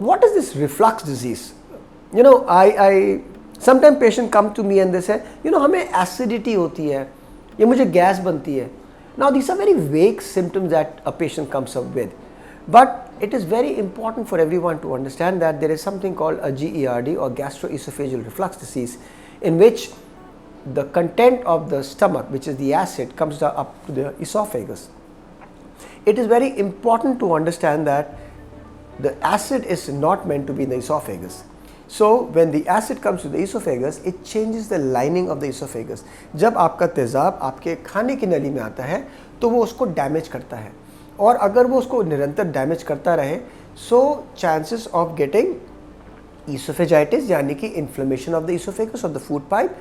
what is this reflux disease? You know, I sometimes patient come to me and they say, you know, हमें acidity होती है, या मुझे gas बनती है. Now these are very vague symptoms that a patient comes up with, but it is very important for everyone to understand that there is something called a GERD or gastroesophageal reflux disease, in which the content of the stomach, which is the acid, comes up to the esophagus. It is very important to understand that the acid is not meant to be in the esophagus. So when the acid comes to the esophagus, it changes the lining of the esophagus. जब आपका तेज़ाब आपके खाने की नली में आता है तो वो उसको डैमेज करता है, और अगर वो उसको निरंतर डैमेज करता रहे, so chances of getting esophagitis यानी कि inflammation of the esophagus of the food pipe,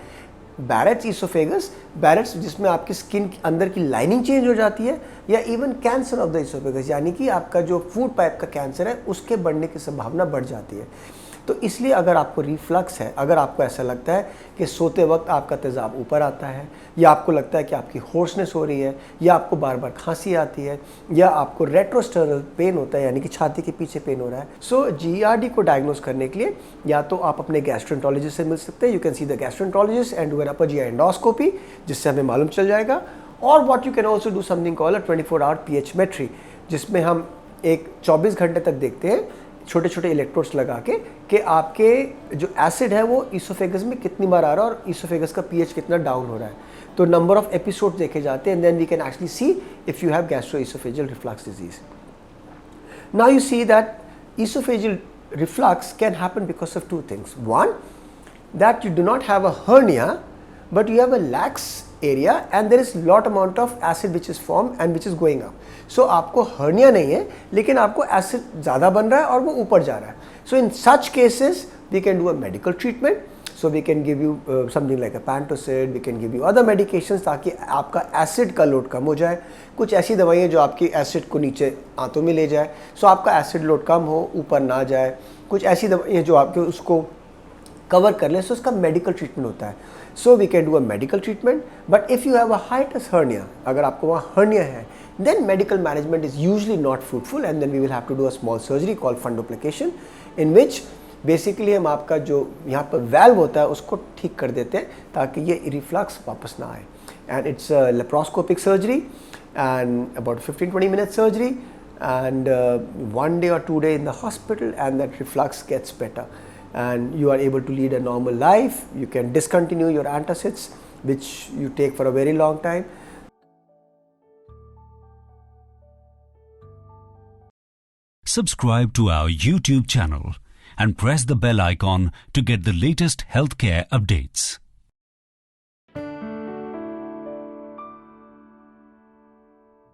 Barrett's esophagus, Barrett's जिसमें आपकी स्किन अंदर की लाइनिंग चेंज हो जाती है, या even cancer of the esophagus यानी कि आपका जो फूड पाइप का कैंसर है उसके बढ़ने की संभावना बढ़ जाती है. तो इसलिए अगर आपको रिफ्लक्स है, अगर आपको ऐसा लगता है कि सोते वक्त आपका तेज़ाब ऊपर आता है, या आपको लगता है कि आपकी होर्सनेस हो रही है, या आपको बार बार खांसी आती है, या आपको रेट्रोस्टर्नल पेन होता है यानी कि छाती के पीछे पेन हो रहा है, सो GERD को डायग्नोस करने के लिए या तो आप अपने गैस्ट्रोएंटरोलॉजिस्ट से मिल सकते हैं. You can see the gastroenterologist and do an upper GI endoscopy, जिससे हमें मालूम चल जाएगा. और what you can also do something called a 24-hour pH मेट्री, जिसमें हम एक 24 घंटे तक देखते हैं छोटे छोटे इलेक्ट्रोड्स लगा के कि आपके जो एसिड है वो ईसोफेगस में कितनी बार आ रहा है और ईसोफेगस का पीएच कितना डाउन हो रहा है. तो नंबर ऑफ एपिसोड्स देखे जाते हैं, and then we can actually see if you have gastroesophageal reflux disease. Now you see that esophageal reflux can happen because of two things. One, that you do not have a hernia, but you have a lax area and there is lot amount of acid which is formed and which is going up. So आपको hernia नहीं है, लेकिन आपको acid ज़्यादा बन रहा है और वो ऊपर जा रहा है. So in such cases we can do a medical treatment. So we can give you something like a Pantocid, we can give you other medications ताकि आपका एसिड का लोड कम हो जाए. कुछ ऐसी दवाइयाँ जो आपकी एसिड को नीचे आंतों में ले जाए, सो आपका एसिड लोड कम हो, ऊपर ना जाए. कुछ ऐसी दवाइयाँ जो आपके उसको कवर कर ले, सो उसका मेडिकल ट्रीटमेंट होता है. So we can do a medical treatment. But if you have a hiatus hernia, अगर आपको वहाँ हर्निया है, then medical management is usually not fruitful, and then we will have to do a small surgery called fundoplication, in which basically हम आपका जो यहाँ पर valve होता है उसको ठीक कर देते हैं ताकि ये रिफ्लक्स वापस ना आए. And it's laparoscopic surgery and about 15-20 minute surgery and 1 day or 2 day in the hospital, and that reflux gets better and you are able to lead a normal life. You can discontinue your antacids which you take for a very long time. Subscribe to our YouTube channel and press the bell icon to get the latest healthcare updates.